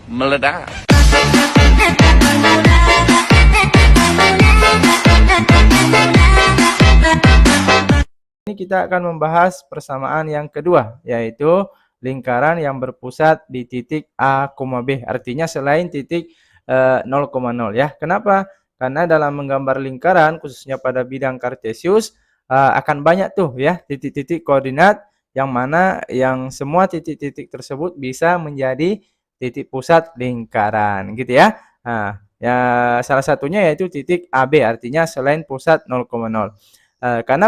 Meledak. Ini kita akan membahas persamaan yang kedua, yaitu lingkaran yang berpusat di titik A, B. Artinya selain titik 0,0 ya. Kenapa? Karena dalam menggambar lingkaran, khususnya pada bidang kartesius, akan banyak tuh ya titik-titik koordinat yang mana yang semua titik-titik tersebut bisa menjadi titik pusat lingkaran, gitu ya. Nah, ya salah satunya yaitu titik AB, artinya selain pusat 0,0. Karena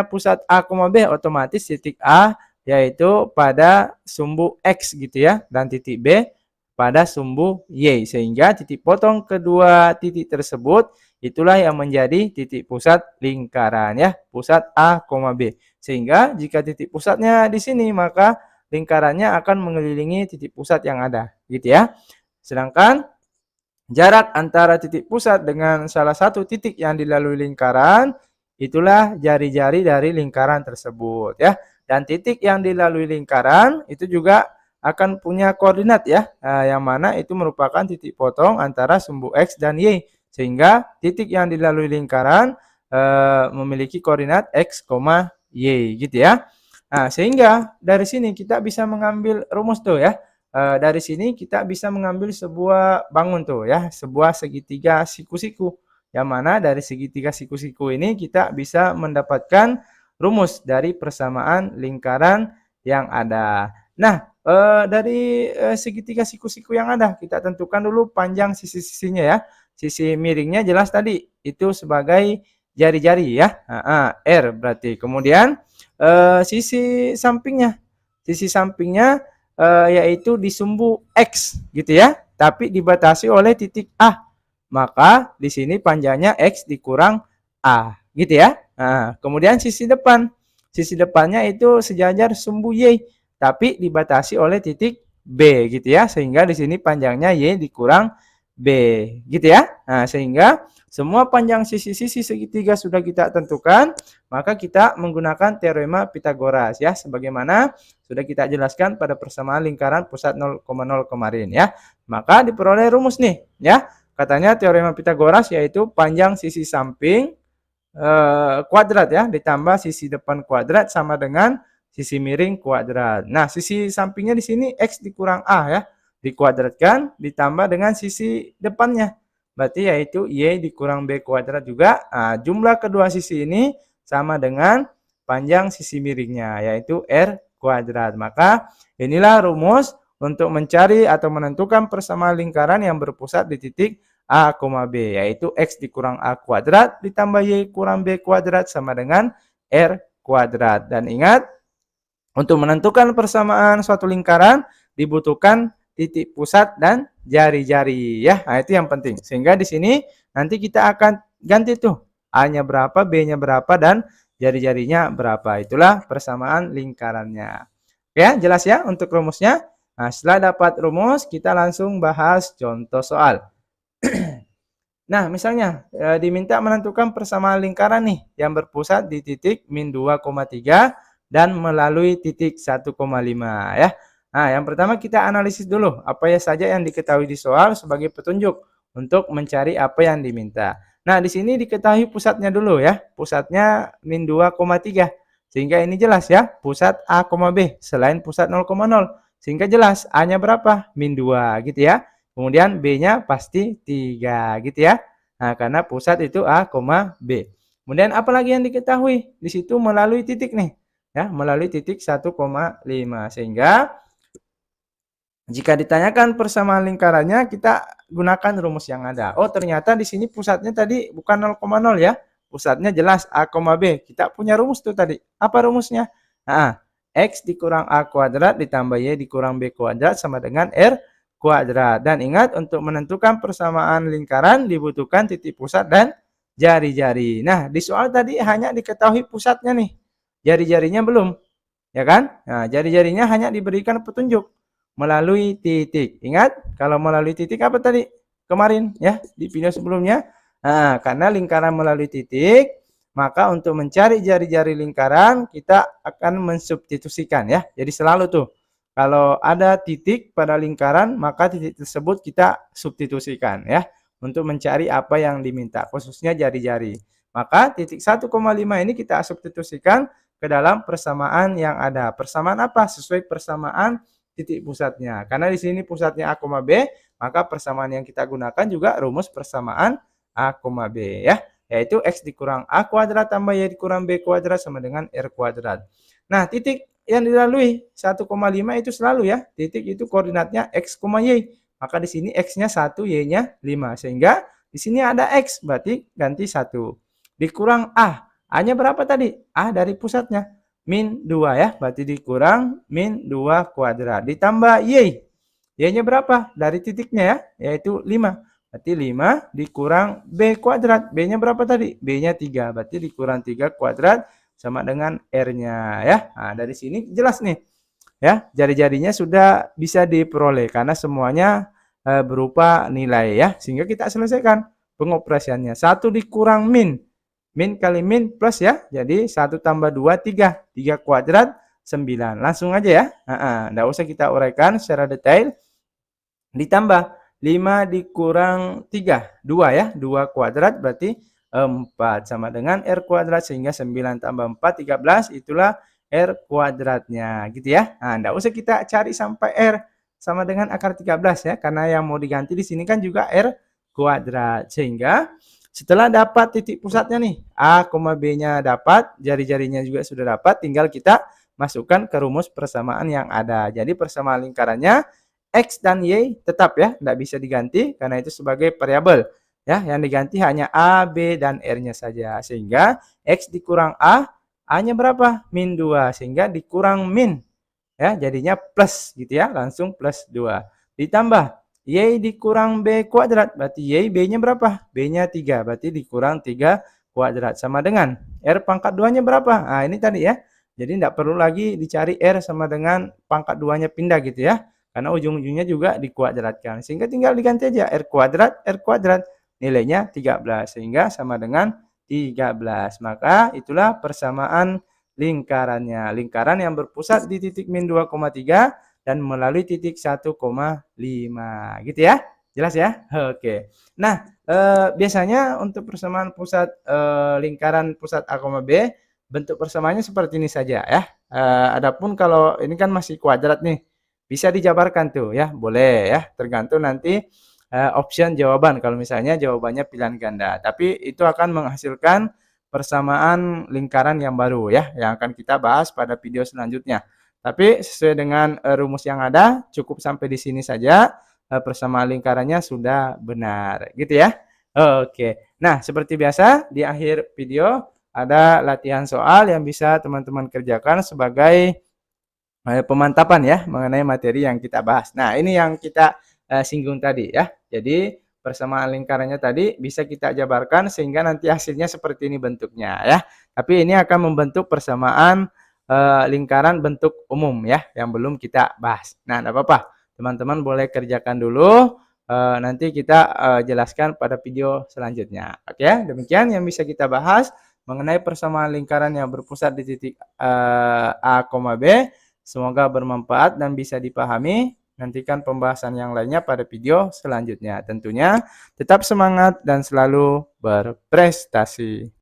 pusat A, B, otomatis titik A yaitu pada sumbu X gitu ya, dan titik B pada sumbu Y, sehingga titik potong kedua titik tersebut itulah yang menjadi titik pusat lingkaran ya, pusat A, B. Sehingga jika titik pusatnya di sini, maka lingkarannya akan mengelilingi titik pusat yang ada gitu ya. Sedangkan jarak antara titik pusat dengan salah satu titik yang dilalui lingkaran itulah jari-jari dari lingkaran tersebut ya. Dan titik yang dilalui lingkaran itu juga akan punya koordinat ya, yang mana itu merupakan titik potong antara sumbu X dan Y. Sehingga titik yang dilalui lingkaran memiliki koordinat X, Y gitu ya. Nah, sehingga dari sini kita bisa mengambil rumus tuh ya. Dari sini kita bisa mengambil sebuah bangun tuh ya, sebuah segitiga siku-siku. Yang mana dari segitiga siku-siku ini kita bisa mendapatkan rumus dari persamaan lingkaran yang ada. Nah, dari segitiga siku-siku yang ada, kita tentukan dulu panjang sisi-sisinya ya. Sisi miringnya jelas tadi, itu sebagai jari-jari ya. R berarti. Kemudian sisi sampingnya. Sisi sampingnya yaitu di sumbu X gitu ya. Tapi dibatasi oleh titik A. Maka di sini panjangnya X dikurang A gitu ya. Nah, kemudian sisi depan. Sisi depannya itu sejajar sumbu Y, tapi dibatasi oleh titik B gitu ya. Sehingga di sini panjangnya Y dikurang B gitu ya. Nah, sehingga semua panjang sisi-sisi segitiga sudah kita tentukan, maka kita menggunakan teorema Pitagoras ya, sebagaimana sudah kita jelaskan pada persamaan lingkaran pusat 0,0 kemarin ya. Maka diperoleh rumus nih ya. Katanya teorema Pitagoras yaitu panjang sisi samping kuadrat ya, ditambah sisi depan kuadrat sama dengan sisi miring kuadrat. Nah, sisi sampingnya di sini X dikurang A ya, dikuadratkan ditambah dengan sisi depannya. Berarti yaitu Y dikurang B kuadrat juga. Nah, jumlah kedua sisi ini sama dengan panjang sisi miringnya, yaitu R kuadrat. Maka inilah rumus untuk mencari atau menentukan persamaan lingkaran yang berpusat di titik A, B, yaitu X dikurang A kuadrat ditambah Y kurang B kuadrat sama dengan R kuadrat. Dan ingat, untuk menentukan persamaan suatu lingkaran dibutuhkan titik pusat dan jari-jari ya. Nah, itu yang penting. Sehingga di sini nanti kita akan ganti tuh A-nya berapa, B-nya berapa, dan jari-jarinya berapa. Itulah persamaan lingkarannya. Oke, jelas ya untuk rumusnya. Nah, setelah dapat rumus, kita langsung bahas contoh soal. Nah, misalnya diminta menentukan persamaan lingkaran nih yang berpusat di titik min 2,3 dan melalui titik 1,5 ya. Nah, yang pertama kita analisis dulu apa ya saja yang diketahui di soal sebagai petunjuk untuk mencari apa yang diminta. Nah, di sini diketahui pusatnya dulu ya. Pusatnya min 2,3. Sehingga ini jelas ya, pusat A, B selain pusat 0,0. Sehingga jelas A-nya berapa? Min 2 gitu ya. Kemudian B-nya pasti 3 gitu ya. Nah, karena pusat itu A, B. Kemudian apalagi yang diketahui? Di situ melalui titik nih. Ya, melalui titik 1,5. Sehingga jika ditanyakan persamaan lingkarannya, kita gunakan rumus yang ada. Oh, ternyata di sini pusatnya tadi bukan 0,0 ya. Pusatnya jelas A, B. Kita punya rumus tuh tadi. Apa rumusnya? Nah, X dikurang A kuadrat ditambah Y dikurang B kuadrat sama dengan R kuadrat. Dan ingat, untuk menentukan persamaan lingkaran dibutuhkan titik pusat dan jari-jari. Nah, di soal tadi hanya diketahui pusatnya nih. Jari-jarinya belum. Ya kan? Nah, jari-jarinya hanya diberikan petunjuk melalui titik. Ingat, kalau melalui titik apa tadi? Kemarin ya, di video sebelumnya. Nah, karena lingkaran melalui titik, maka untuk mencari jari-jari lingkaran kita akan mensubstitusikan ya. Jadi selalu tuh Kalau ada titik pada lingkaran, maka titik tersebut kita substitusikan ya untuk mencari apa yang diminta, khususnya jari-jari. Maka titik 1,5 ini kita substitusikan ke dalam persamaan yang ada. Persamaan apa? Sesuai persamaan titik pusatnya. Karena di sini pusatnya A, B, maka persamaan yang kita gunakan juga rumus persamaan A, B ya, yaitu X dikurang A kuadrat tambah Y dikurang B kuadrat sama dengan R kuadrat. Nah, titik yang dilalui 1,5 itu selalu ya, titik itu koordinatnya X, Y. Maka di sini X-nya 1, Y-nya 5. Sehingga di sini ada X, berarti ganti 1. Dikurang A. A-nya berapa tadi? A dari pusatnya. Min 2 ya, berarti dikurang min 2 kuadrat. Ditambah Y. Y-nya berapa? Dari titiknya ya, yaitu 5. Berarti 5 dikurang B kuadrat. B-nya berapa tadi? B-nya 3. Berarti dikurang 3 kuadrat sama dengan R-nya ya. Nah, dari sini jelas nih ya, jari-jarinya sudah bisa diperoleh karena semuanya berupa nilai ya. Sehingga kita selesaikan pengoperasiannya. 1 dikurang min. Min kali min plus ya. Jadi 1 tambah 2 3. 3 kuadrat 9. Langsung aja ya. Nggak usah kita uraikan secara detail. Ditambah 5 dikurang 3. 2 ya. 2 kuadrat berarti 4 sama dengan R kuadrat, sehingga 9 tambah 4 13, itulah R kuadratnya gitu ya. Nah, enggak usah kita cari sampai R sama dengan akar 13 ya, karena yang mau diganti di sini kan juga R kuadrat. Sehingga setelah dapat titik pusatnya nih, A, B-nya dapat, jari-jarinya juga sudah dapat, tinggal kita masukkan ke rumus persamaan yang ada. Jadi persamaan lingkarannya X dan Y tetap ya, tidak bisa diganti karena itu sebagai variabel. Ya, yang diganti hanya A, B, dan R-nya saja. Sehingga X dikurang A, A-nya berapa? Min 2. Sehingga dikurang min. Ya, jadinya plus gitu ya. Langsung plus 2. Ditambah Y dikurang B kuadrat. Berarti Y, B-nya berapa? B-nya 3. Berarti dikurang 3 kuadrat. Sama dengan R pangkat 2-nya berapa? Nah, ini tadi ya. Jadi tidak perlu lagi dicari R sama dengan pangkat 2-nya pindah gitu ya. Karena ujung-ujungnya juga dikuadratkan. Sehingga tinggal diganti aja R kuadrat, R kuadrat. Nilainya 13 sehingga sama dengan 13. Maka itulah persamaan lingkarannya. Lingkaran yang berpusat di titik min 2,3 dan melalui titik 1,5 gitu ya. Jelas ya? Oke. Nah, biasanya untuk persamaan pusat lingkaran pusat A, B, bentuk persamaannya seperti ini saja ya. Adapun kalau ini kan masih kuadrat nih, bisa dijabarkan tuh ya, boleh ya, tergantung nanti option jawaban kalau misalnya jawabannya pilihan ganda. Tapi itu akan menghasilkan persamaan lingkaran yang baru ya, yang akan kita bahas pada video selanjutnya. Tapi sesuai dengan rumus yang ada, cukup sampai di sini saja. Persamaan lingkarannya sudah benar, gitu ya. Oke. Nah, seperti biasa di akhir video ada latihan soal yang bisa teman-teman kerjakan sebagai pemantapan ya mengenai materi yang kita bahas. Nah, ini yang kita singgung tadi ya. Jadi persamaan lingkarannya tadi bisa kita jabarkan sehingga nanti hasilnya seperti ini bentuknya ya. Tapi ini akan membentuk persamaan lingkaran bentuk umum ya yang belum kita bahas. Nah, tidak apa-apa. Teman-teman boleh kerjakan dulu. Nanti kita jelaskan pada video selanjutnya. Oke, demikian yang bisa kita bahas mengenai persamaan lingkaran yang berpusat di titik A, B. Semoga bermanfaat dan bisa dipahami. Nantikan pembahasan yang lainnya pada video selanjutnya. Tentunya tetap semangat dan selalu berprestasi.